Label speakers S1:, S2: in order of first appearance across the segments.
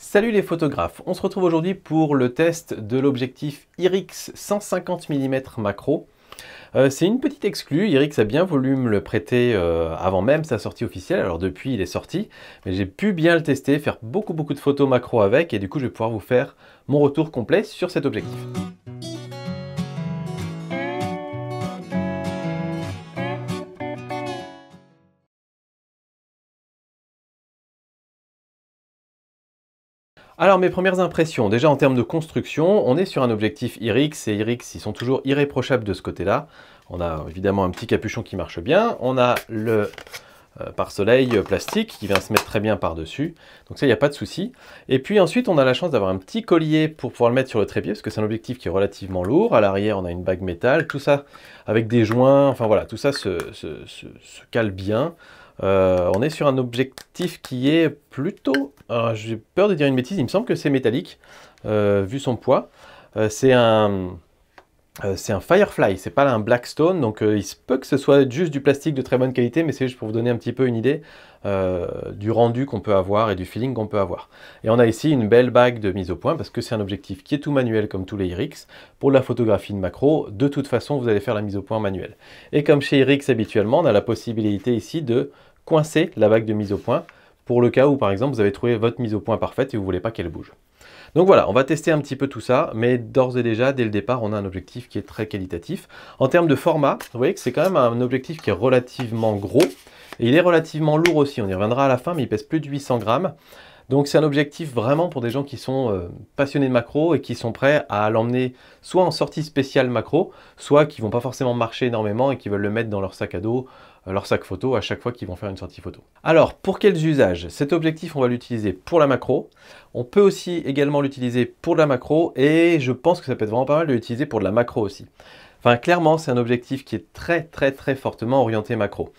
S1: Salut les photographes, on se retrouve aujourd'hui pour le test de l'objectif IRIX 150 mm macro. C'est une petite exclue, IRIX a bien voulu me le prêter avant même sa sortie officielle, alors depuis il est sorti, mais j'ai pu bien le tester, faire beaucoup de photos macro avec, et du coup je vais pouvoir vous faire mon retour complet sur cet objectif. Alors mes premières impressions, déjà en termes de construction, on est sur un objectif IRIX, et IRIX ils sont toujours irréprochables de ce côté-là. On a évidemment un petit capuchon qui marche bien, on a le pare-soleil plastique qui vient se mettre très bien par-dessus, donc ça il n'y a pas de souci. Et puis ensuite on a la chance d'avoir un petit collier pour pouvoir le mettre sur le trépied, parce que c'est un objectif qui est relativement lourd. À l'arrière on a une bague métal, tout ça avec des joints, enfin voilà, tout ça se cale bien. On est sur un objectif qui est plutôt, j'ai peur de dire une bêtise, il me semble que c'est métallique, vu son poids. C'est un Firefly, c'est pas un Blackstone, donc il se peut que ce soit juste du plastique de très bonne qualité, mais c'est juste pour vous donner un petit peu une idée du rendu qu'on peut avoir et du feeling qu'on peut avoir. Et on a ici une belle bague de mise au point, parce que c'est un objectif qui est tout manuel comme tous les IRIX. Pour la photographie de macro, de toute façon, vous allez faire la mise au point manuelle. Et comme chez IRIX habituellement, on a la possibilité ici de coincer la bague de mise au point, pour le cas où par exemple vous avez trouvé votre mise au point parfaite et vous ne voulez pas qu'elle bouge. Donc voilà, on va tester un petit peu tout ça, mais d'ores et déjà, dès le départ, on a un objectif qui est très qualitatif. En termes de format, vous voyez que c'est quand même un objectif qui est relativement gros, et il est relativement lourd aussi, on y reviendra à la fin, mais il pèse plus de 800 grammes. Donc c'est un objectif vraiment pour des gens qui sont passionnés de macro et qui sont prêts à l'emmener soit en sortie spéciale macro, soit qui ne vont pas forcément marcher énormément et qui veulent le mettre dans leur sac à dos, leur sac photo à chaque fois qu'ils vont faire une sortie photo. Alors, pour quels usages? Cet objectif, on va l'utiliser pour la macro. On peut aussi également l'utiliser pour de la macro, et je pense que ça peut être vraiment pas mal de l'utiliser pour de la macro aussi. Enfin, clairement, c'est un objectif qui est très fortement orienté macro.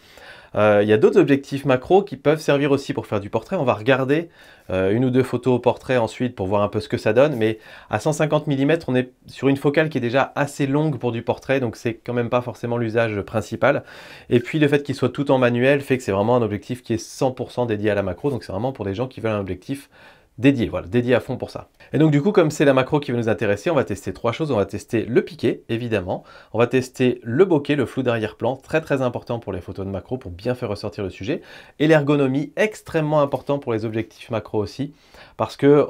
S1: Il y a d'autres objectifs macro qui peuvent servir aussi pour faire du portrait. On va regarder une ou deux photos au portrait ensuite pour voir un peu ce que ça donne, mais à 150 mm, on est sur une focale qui est déjà assez longue pour du portrait, donc c'est quand même pas forcément l'usage principal. Et puis le fait qu'il soit tout en manuel fait que c'est vraiment un objectif qui est 100% dédié à la macro, donc c'est vraiment pour des gens qui veulent un objectif dédié, voilà, dédié à fond pour ça. Et donc du coup, comme c'est la macro qui va nous intéresser, on va tester trois choses. On va tester le piqué, évidemment. On va tester le bokeh, le flou d'arrière-plan, très important pour les photos de macro, pour bien faire ressortir le sujet. Et l'ergonomie, extrêmement important pour les objectifs macro aussi, parce que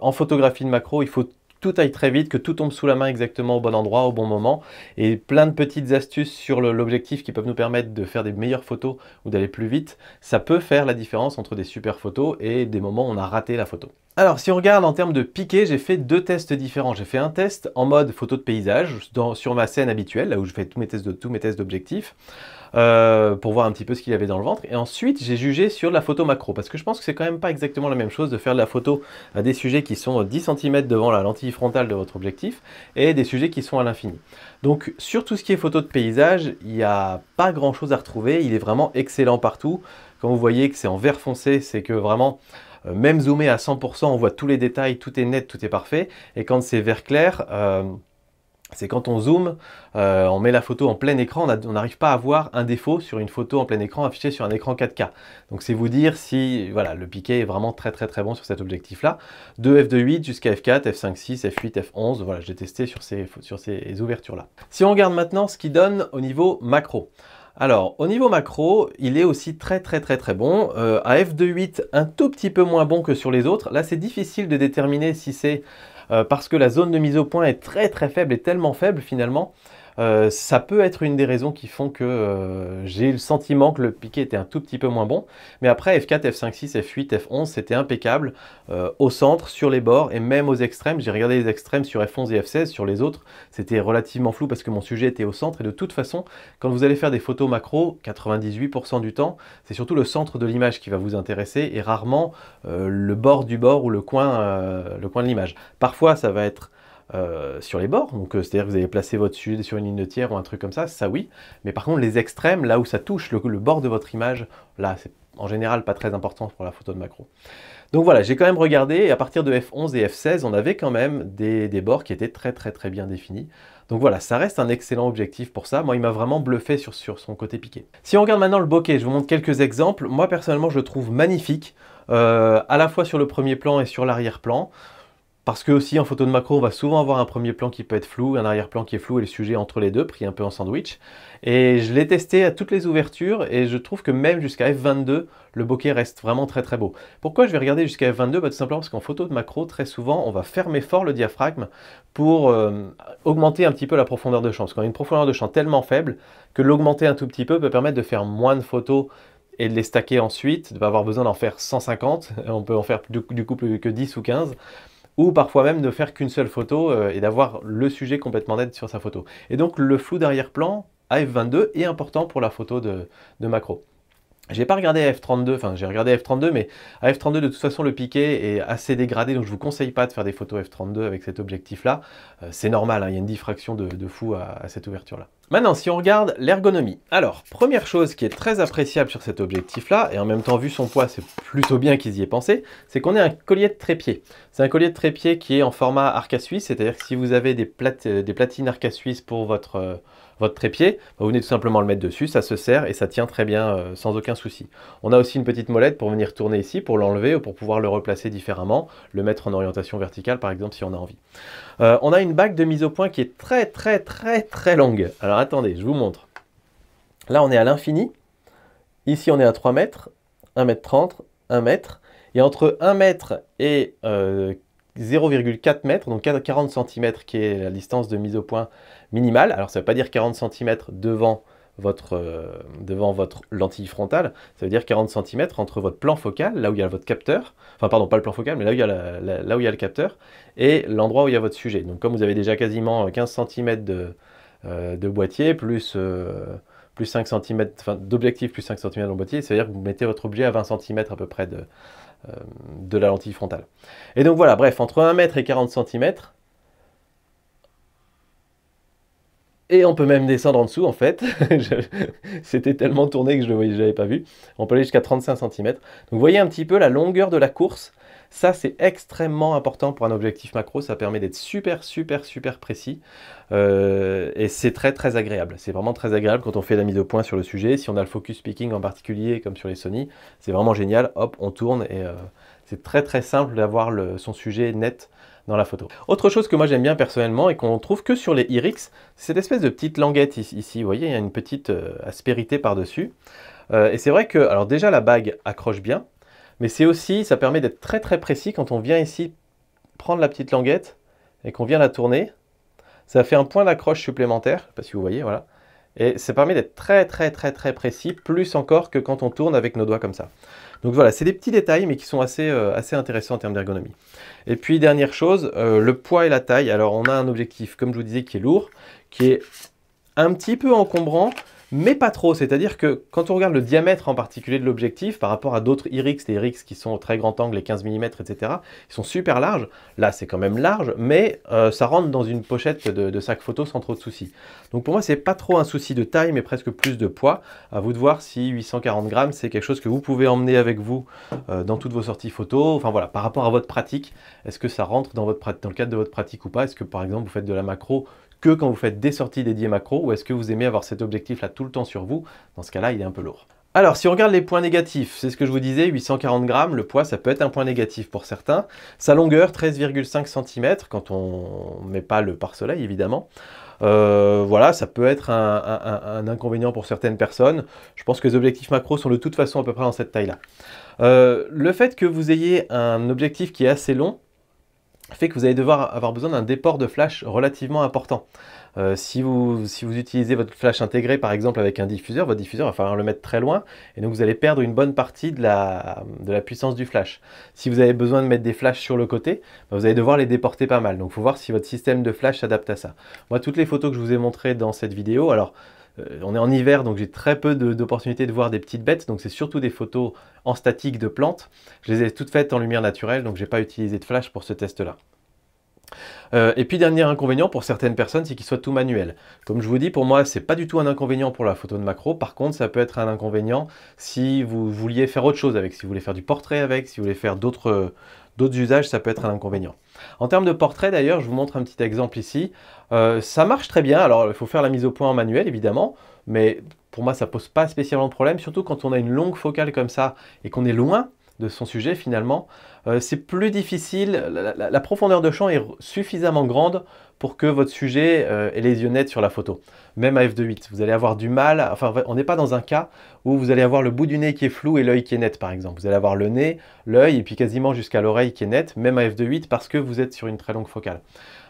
S1: en photographie de macro, il faut tout aille très vite, que tout tombe sous la main exactement au bon endroit, au bon moment, et plein de petites astuces sur l'objectif qui peuvent nous permettre de faire des meilleures photos ou d'aller plus vite. Ça peut faire la différence entre des super photos et des moments où on a raté la photo. Alors si on regarde en termes de piqué, j'ai fait deux tests différents. J'ai fait un test en mode photo de paysage sur ma scène habituelle, là où je fais tous mes tests d'objectifs, pour voir un petit peu ce qu'il y avait dans le ventre. Et ensuite, j'ai jugé sur la photo macro, parce que je pense que c'est quand même pas exactement la même chose de faire de la photo à des sujets qui sont 10 cm devant la lentille frontale de votre objectif, et des sujets qui sont à l'infini. Donc sur tout ce qui est photo de paysage, il n'y a pas grand chose à retrouver, il est vraiment excellent partout. Quand vous voyez que c'est en vert foncé, c'est que vraiment, même zoomé à 100%, on voit tous les détails, tout est net, tout est parfait. Et quand c'est vert clair, c'est quand on zoome, on met la photo en plein écran, on n'arrive pas à voir un défaut sur une photo en plein écran affichée sur un écran 4K. Donc c'est vous dire si voilà, le piqué est vraiment très bon sur cet objectif-là. De f2.8 jusqu'à f4, f5.6, f8, f11, voilà, j'ai testé sur ces ouvertures-là. Si on regarde maintenant ce qu'il donne au niveau macro. Alors, au niveau macro, il est aussi très bon. À f2.8, un tout petit peu moins bon que sur les autres. Là, c'est difficile de déterminer si c'est parce que la zone de mise au point est très faible et tellement faible finalement. Ça peut être une des raisons qui font que j'ai le sentiment que le piqué était un tout petit peu moins bon. Mais après, F4, F5, 6, F8, F11, c'était impeccable au centre, sur les bords et même aux extrêmes. J'ai regardé les extrêmes sur F11 et F16. Sur les autres, c'était relativement flou parce que mon sujet était au centre. Et de toute façon, quand vous allez faire des photos macro, 98% du temps, c'est surtout le centre de l'image qui va vous intéresser et rarement le bord du bord ou le coin de l'image. Parfois, ça va être sur les bords, donc c'est-à-dire que vous allez placer votre sujet sur une ligne de tiers ou un truc comme ça oui, mais par contre les extrêmes, là où ça touche le bord de votre image, là c'est en général pas très important pour la photo de macro. Donc voilà, j'ai quand même regardé, et à partir de F11 et F16, on avait quand même des bords qui étaient très bien définis. Donc voilà, ça reste un excellent objectif pour ça. Moi, il m'a vraiment bluffé sur son côté piqué. Si on regarde maintenant le bokeh, je vous montre quelques exemples. Moi, personnellement, je le trouve magnifique. à la fois sur le premier plan et sur l'arrière-plan. Parce que aussi en photo de macro, on va souvent avoir un premier plan qui peut être flou, un arrière-plan qui est flou et le sujet entre les deux, pris un peu en sandwich. Et je l'ai testé à toutes les ouvertures et je trouve que même jusqu'à f22, le bokeh reste vraiment très très beau. Pourquoi je vais regarder jusqu'à f22? Tout simplement parce qu'en photo de macro, très souvent, on va fermer fort le diaphragme pour augmenter un petit peu la profondeur de champ. Parce qu'on a une profondeur de champ tellement faible que l'augmenter un tout petit peu peut permettre de faire moins de photos et de les stacker ensuite, de ne pas avoir besoin d'en faire 150, on peut en faire du coup plus que 10 ou 15. Ou parfois même de faire qu'une seule photo et d'avoir le sujet complètement net sur sa photo. Et donc le flou d'arrière-plan à f22 est important pour la photo de macro. J'ai pas regardé à f32, enfin j'ai regardé à f32, mais à f32 de toute façon le piqué est assez dégradé, donc je vous conseille pas de faire des photos f32 avec cet objectif-là. C'est normal, hein, il y a une diffraction de fou à cette ouverture-là. Maintenant, si on regarde l'ergonomie, alors première chose qui est très appréciable sur cet objectif-là, et en même temps vu son poids, c'est plutôt bien qu'ils y aient pensé, c'est qu'on a un collier de trépied. C'est un collier de trépied qui est en format arc à suisse, c'est-à-dire que si vous avez des platines arc à suisse pour votre trépied, vous venez tout simplement le mettre dessus, ça se serre et ça tient très bien sans aucun souci. On a aussi une petite molette pour venir tourner ici, pour l'enlever ou pour pouvoir le replacer différemment, le mettre en orientation verticale par exemple si on a envie. On a une bague de mise au point qui est très longue. Alors attendez, je vous montre. Là on est à l'infini, ici on est à 3 mètres, 1 mètre 30, 1 mètre, et entre 1 mètre et 0,4 mètres, donc 40 cm qui est la distance de mise au point minimale. Alors ça ne veut pas dire 40 cm devant votre lentille frontale, ça veut dire 40 cm entre votre plan focal, là où il y a votre capteur, enfin pardon, pas le plan focal, mais là où il y a, là où il y a le capteur, et l'endroit où il y a votre sujet. Donc comme vous avez déjà quasiment 15 cm de boîtier, plus 5 cm, enfin d'objectif plus 5 cm dans le boîtier, ça veut dire que vous mettez votre objet à 20 cm à peu près de la lentille frontale. Et donc voilà, bref, entre 1 mètre et 40 cm, et on peut même descendre en dessous en fait, c'était tellement tourné que je ne l'avais pas vu, on peut aller jusqu'à 35 cm. Donc vous voyez un petit peu la longueur de la course, ça c'est extrêmement important pour un objectif macro, ça permet d'être super précis, et c'est très agréable, c'est vraiment très agréable quand on fait la mise au point sur le sujet, si on a le focus picking en particulier comme sur les Sony, c'est vraiment génial, hop on tourne et c'est très simple d'avoir son sujet net dans la photo. Autre chose que moi j'aime bien personnellement et qu'on trouve que sur les IRIX, c'est cette espèce de petite languette ici, vous voyez, il y a une petite aspérité par-dessus. Et c'est vrai que, alors déjà la bague accroche bien, mais c'est aussi, ça permet d'être très précis quand on vient ici prendre la petite languette et qu'on vient la tourner. Ça fait un point d'accroche supplémentaire, je ne sais pas si vous voyez, voilà. Et ça permet d'être très précis, plus encore que quand on tourne avec nos doigts comme ça. Donc voilà, c'est des petits détails, mais qui sont assez intéressants en termes d'ergonomie. Et puis, dernière chose, le poids et la taille. Alors, on a un objectif, comme je vous disais, qui est lourd, qui est un petit peu encombrant, mais pas trop. C'est-à-dire que quand on regarde le diamètre en particulier de l'objectif, par rapport à d'autres IRIX, les IRIX qui sont au très grand angle, les 15 mm, etc., ils sont super larges. Là, c'est quand même large, mais ça rentre dans une pochette de sac photo sans trop de soucis. Donc pour moi, c'est pas trop un souci de taille, mais presque plus de poids. À vous de voir si 840 grammes, c'est quelque chose que vous pouvez emmener avec vous dans toutes vos sorties photo. Enfin voilà, par rapport à votre pratique, est-ce que ça rentre dans le cadre de votre pratique ou pas? Est-ce que par exemple, vous faites de la macro que quand vous faites des sorties dédiées macro, ou est-ce que vous aimez avoir cet objectif-là tout le temps sur vous? Dans ce cas-là, il est un peu lourd. Alors, si on regarde les points négatifs, c'est ce que je vous disais, 840 grammes, le poids, ça peut être un point négatif pour certains. Sa longueur, 13,5 cm, quand on ne met pas le pare-soleil, évidemment. Voilà, ça peut être un inconvénient pour certaines personnes. Je pense que les objectifs macro sont de toute façon à peu près dans cette taille-là. Le fait que vous ayez un objectif qui est assez long, fait que vous allez devoir avoir besoin d'un déport de flash relativement important. Si vous utilisez votre flash intégré par exemple avec un diffuseur, votre diffuseur va falloir le mettre très loin et donc vous allez perdre une bonne partie de la puissance du flash. Si vous avez besoin de mettre des flashs sur le côté, vous allez devoir les déporter pas mal. Donc il faut voir si votre système de flash s'adapte à ça. Moi, toutes les photos que je vous ai montrées dans cette vidéo, alors on est en hiver, donc j'ai très peu d'opportunités de voir des petites bêtes, donc c'est surtout des photos en statique de plantes. Je les ai toutes faites en lumière naturelle, donc je n'ai pas utilisé de flash pour ce test-là. Et puis dernier inconvénient pour certaines personnes, c'est qu'il soit tout manuel. Comme je vous dis, pour moi, c'est pas du tout un inconvénient pour la photo de macro. Par contre, ça peut être un inconvénient si vous vouliez faire autre chose avec, si vous voulez faire du portrait avec, si vous voulez faire d'autres usages, ça peut être un inconvénient. En termes de portrait d'ailleurs, je vous montre un petit exemple ici. Ça marche très bien, alors il faut faire la mise au point en manuel évidemment, mais pour moi ça pose pas spécialement de problème, surtout quand on a une longue focale comme ça et qu'on est loin de son sujet finalement, c'est plus difficile, la profondeur de champ est suffisamment grande pour que votre sujet ait les yeux nets sur la photo. Même à f2.8, vous allez avoir du mal, enfin on n'est pas dans un cas où vous allez avoir le bout du nez qui est flou et l'œil qui est net par exemple. Vous allez avoir le nez, l'œil et puis quasiment jusqu'à l'oreille qui est net, même à f2.8 parce que vous êtes sur une très longue focale.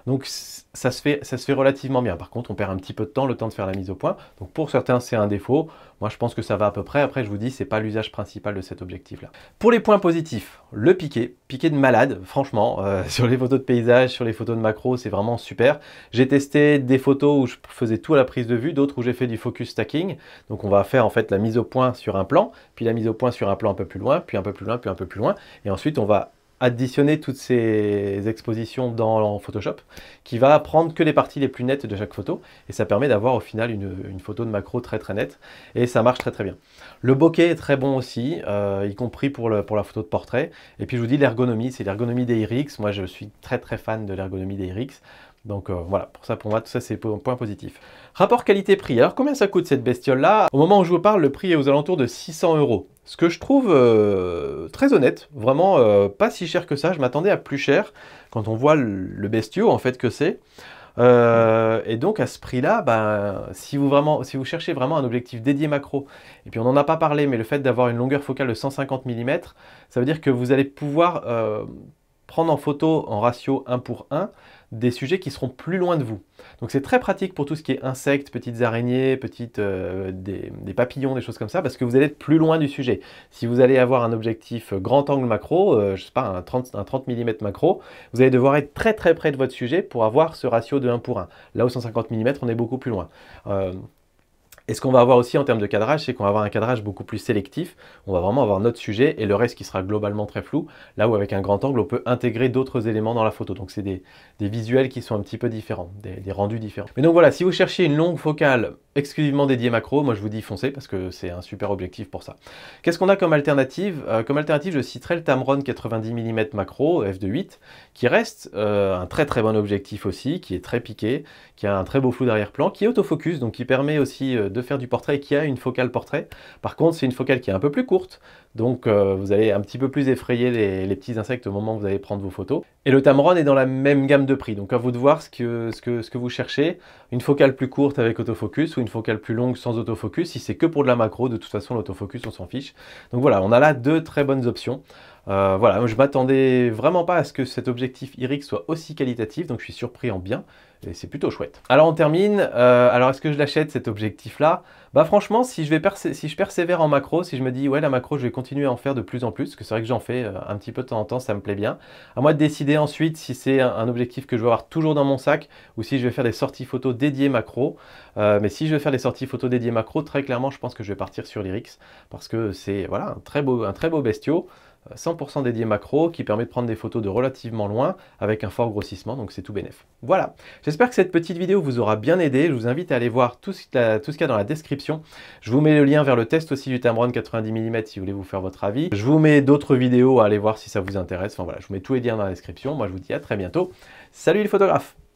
S1: Donc ça se fait relativement bien. Par contre, on perd un petit peu de temps, le temps de faire la mise au point. Donc pour certains, c'est un défaut. Moi, je pense que ça va à peu près. Après, je vous dis, c'est pas l'usage principal de cet objectif-là. Pour les points positifs, le piqué de malade, franchement, sur les photos de paysage, sur les photos de macro, c'est vraiment super. J'ai testé des photos où je faisais tout à la prise de vue, d'autres où j'ai fait du focus stacking. Donc on va faire en fait la mise au point sur un plan, puis la mise au point sur un plan un peu plus loin, puis un peu plus loin, puis un peu plus loin. Et ensuite, on va additionner toutes ces expositions dans Photoshop, qui va prendre que les parties les plus nettes de chaque photo, et ça permet d'avoir au final une photo de macro très nette, et ça marche très bien. Le bokeh est très bon aussi, y compris pour la photo de portrait, et puis je vous dis l'ergonomie, c'est l'ergonomie des IRIX, moi je suis très fan de l'ergonomie des IRIX, donc voilà, pour moi, tout ça c'est un point positif. Rapport qualité-prix, alors combien ça coûte cette bestiole-là? Au moment où je vous parle, le prix est aux alentours de 600 €. Ce que je trouve très honnête, vraiment pas si cher que ça, je m'attendais à plus cher quand on voit le bestiau en fait que c'est. Et donc à ce prix-là, ben, si vous cherchez vraiment un objectif dédié macro, et puis on n'en a pas parlé, mais le fait d'avoir une longueur focale de 150 mm, ça veut dire que vous allez pouvoir prendre en photo en ratio 1:1 des sujets qui seront plus loin de vous. Donc c'est très pratique pour tout ce qui est insectes, petites araignées, des papillons, des choses comme ça, parce que vous allez être plus loin du sujet. Si vous allez avoir un objectif grand angle macro, je sais pas, un 30 mm macro, vous allez devoir être très près de votre sujet pour avoir ce ratio de 1:1. Là, au 150 mm, on est beaucoup plus loin. Et ce qu'on va avoir aussi en termes de cadrage, c'est qu'on va avoir un cadrage beaucoup plus sélectif. On va vraiment avoir notre sujet et le reste qui sera globalement très flou. Là où avec un grand angle, on peut intégrer d'autres éléments dans la photo. Donc c'est des visuels qui sont un petit peu différents, des rendus différents. Mais donc voilà, si vous cherchez une longue focale exclusivement dédiée macro, moi je vous dis foncez parce que c'est un super objectif pour ça. Qu'est-ce qu'on a comme alternative? Comme alternative, je citerai le Tamron 90 mm macro f2.8 qui reste un très bon objectif aussi, qui est très piqué, qui a un très beau flou d'arrière-plan, qui est autofocus, donc qui permet aussi de faire du portrait, qui a une focale portrait. Par contre, c'est une focale qui est un peu plus courte, donc vous allez un petit peu plus effrayer les petits insectes au moment où vous allez prendre vos photos. Et le Tamron est dans la même gamme de prix, donc à vous de voir ce que vous cherchez. Une focale plus courte avec autofocus ou une focale plus longue sans autofocus. Si c'est que pour de la macro, de toute façon l'autofocus on s'en fiche. Donc voilà, on a là deux très bonnes options. Voilà, je m'attendais vraiment pas à ce que cet objectif IRIX soit aussi qualitatif, donc je suis surpris en bien, et c'est plutôt chouette. Alors on termine, alors est-ce que je l'achète cet objectif-là? Bah franchement, si je persévère en macro, si je me dis ouais la macro je vais continuer à en faire de plus en plus, parce que c'est vrai que j'en fais un petit peu de temps en temps, ça me plaît bien. À moi de décider ensuite si c'est un objectif que je vais avoir toujours dans mon sac, ou si je vais faire des sorties photos dédiées macro. Mais si je vais faire des sorties photos dédiées macro, très clairement je pense que je vais partir sur l'IRIX, parce que c'est voilà, un très beau bestiau. 100% dédié macro qui permet de prendre des photos de relativement loin avec un fort grossissement, donc c'est tout bénef. Voilà, j'espère que cette petite vidéo vous aura bien aidé. Je vous invite à aller voir tout ce qu'il y a dans la description. Je vous mets le lien vers le test aussi du Tamron 90 mm si vous voulez vous faire votre avis. Je vous mets d'autres vidéos à aller voir si ça vous intéresse. Enfin voilà, je vous mets tous les liens dans la description. Moi je vous dis à très bientôt. Salut les photographes!